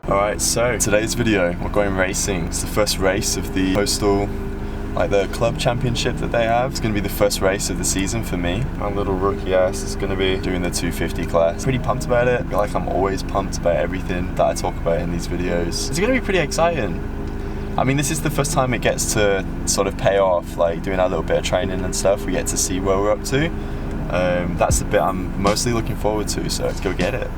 Alright, so today's video, we're going racing. It's the first race of the Postal, like the club championship that they have. It's going to be the first race of the season for me. My little rookie ass is going to be doing the 250 class. Pretty pumped about it. I feel like I'm always pumped about everything that I talk about in these videos. It's going to be pretty exciting. I mean, this is the first time it gets to sort of pay off, like doing our little bit of training and stuff. We get to see where we're up to. That's the bit I'm mostly looking forward to, so let's go get it.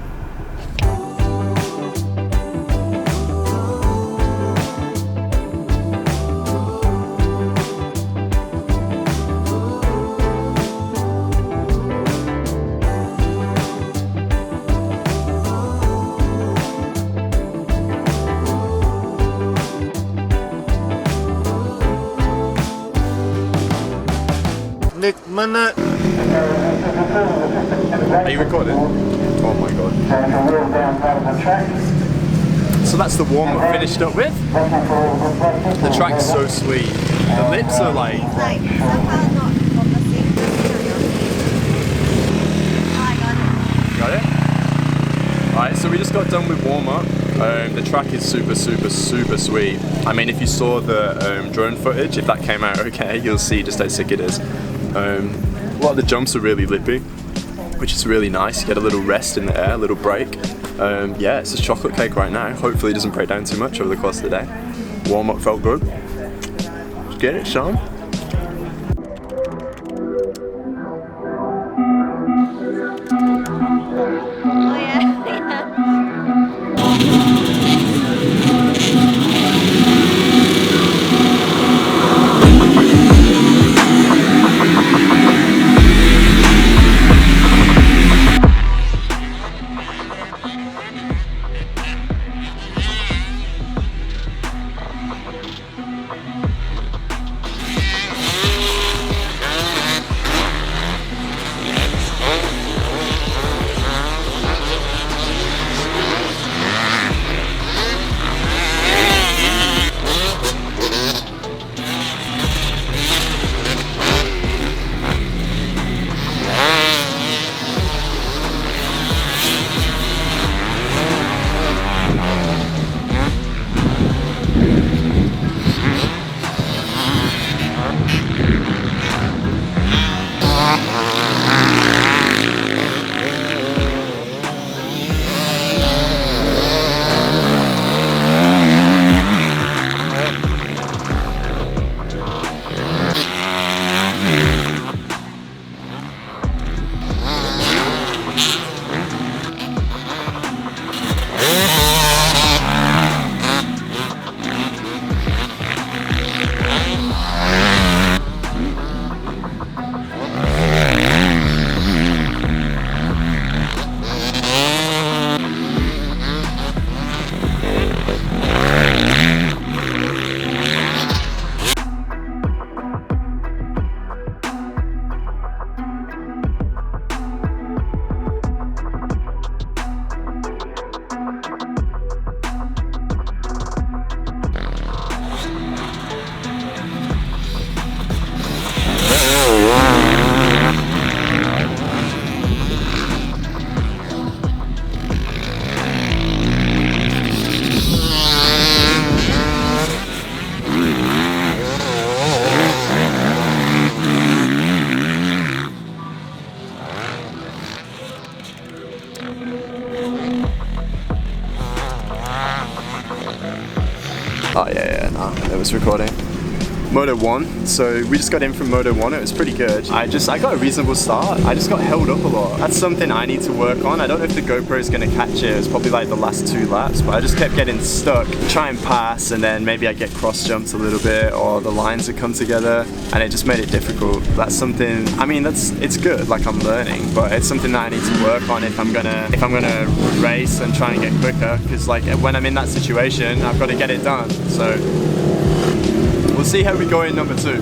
Minute. Are you recording? Oh my god. So that's the warm-up finished up with. The track's so sweet. The lips are like... Got it? Alright, so we just got done with warm-up. The track is super sweet. I mean, if you saw the drone footage, if that came out okay, you'll see just how sick it is. A lot of the jumps are really lippy, which is really nice. You get a little rest in the air, a little break. Yeah, it's a chocolate cake right now. Hopefully it doesn't break down too much over the course of the day. Warm-up felt good. Let's get it, Sean. Oh yeah, no, it was recording. Moto 1, so we just got in from Moto 1, it was pretty good. I got a reasonable start, I just got held up a lot. That's something I need to work on. I don't know if the GoPro is going to catch it. It's probably like the last 2 laps, but I just kept getting stuck. Try and pass, and then maybe I get cross jumped a little bit, or the lines would come together, and it just made it difficult. That's something, I mean, it's good, like I'm learning, but it's something that I need to work on if I'm gonna race and try and get quicker, because like when I'm in that situation, I've got to get it done. So we'll see how we go in number 2.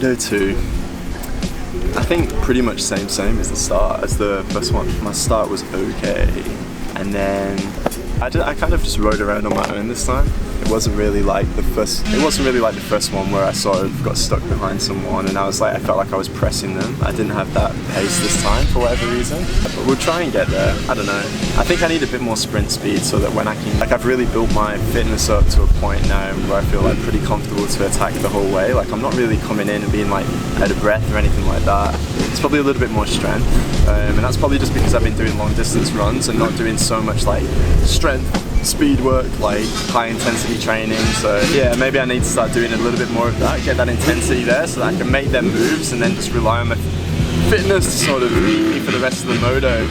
Moto 2. I think pretty much same as the start as the first one. My start was okay, and then I kind of just rode around on my own this time. It wasn't really like the first. It wasn't really like the first one where I sort of got stuck behind someone, and I felt like I was pressing them. I didn't have that pace this time for whatever reason. But we'll try and get there. I don't know. I think I need a bit more sprint speed so that when I can, like, I've really built my fitness up to a point now where I feel like pretty comfortable to attack the whole way. Like, I'm not really coming in and being like out of breath or anything like that. It's probably a little bit more strength, and that's probably just because I've been doing long distance runs and not doing so much like strength, speed work, like high intensity training. So yeah, maybe I need to start doing a little bit more of that, get that intensity there so that I can make them moves and then just rely on my fitness to sort of lead me for the rest of the moto.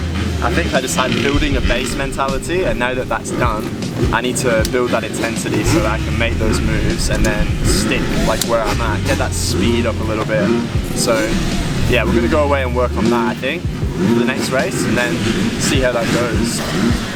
I think I just had building a base mentality, and now that that's done, I need to build that intensity so that I can make those moves and then stick like where I'm at, get that speed up a little bit. So yeah, we're gonna go away and work on that, I think, for the next race, and then see how that goes.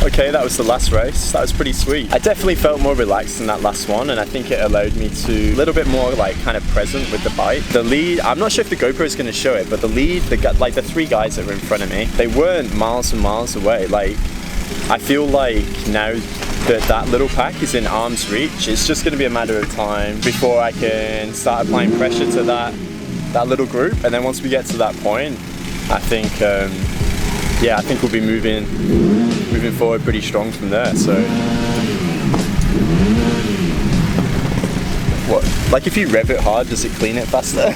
Okay, that was the last race. That was pretty sweet. I definitely felt more relaxed in that last one, and I think it allowed me to a little bit more like kind of present with the bike. The lead, I'm not sure if the GoPro is going to show it, but the lead, like the three guys that were in front of me, they weren't miles and miles away. Like, I feel like now that little pack is in arm's reach, it's just going to be a matter of time before I can start applying pressure to that little group, and then once we get to that point, I think yeah, I think we'll be moving forward pretty strong from there. So what, like if you rev it hard, does it clean it faster?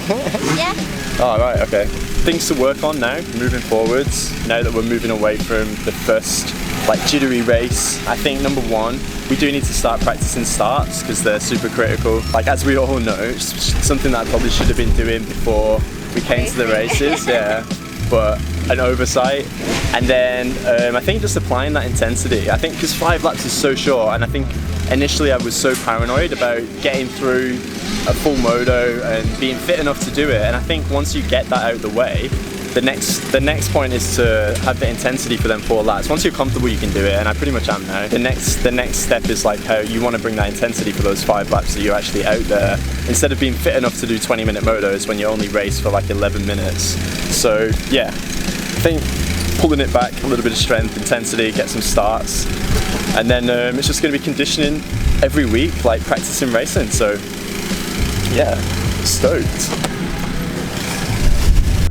Yeah. Oh, right, okay. Things to work on now, moving forwards, now that we're moving away from the first like jittery race. I think number one, we do need to start practicing starts because they're super critical. Like, as we all know, it's something that I probably should have been doing before we came to the races, yeah. But an oversight. And then I think just applying that intensity. I think because 5 laps is so short, and I think initially I was so paranoid about getting through a full moto and being fit enough to do it. And I think once you get that out of the way, the next point is to have the intensity for them 4 laps. Once you're comfortable, you can do it, and I pretty much am now. The next step is like how you want to bring that intensity for those 5 laps so you're actually out there, instead of being fit enough to do 20-minute motos when you only race for like 11 minutes. So yeah, think pulling it back, a little bit of strength, intensity, get some starts, and then it's just going to be conditioning every week, like practicing racing. So yeah, stoked.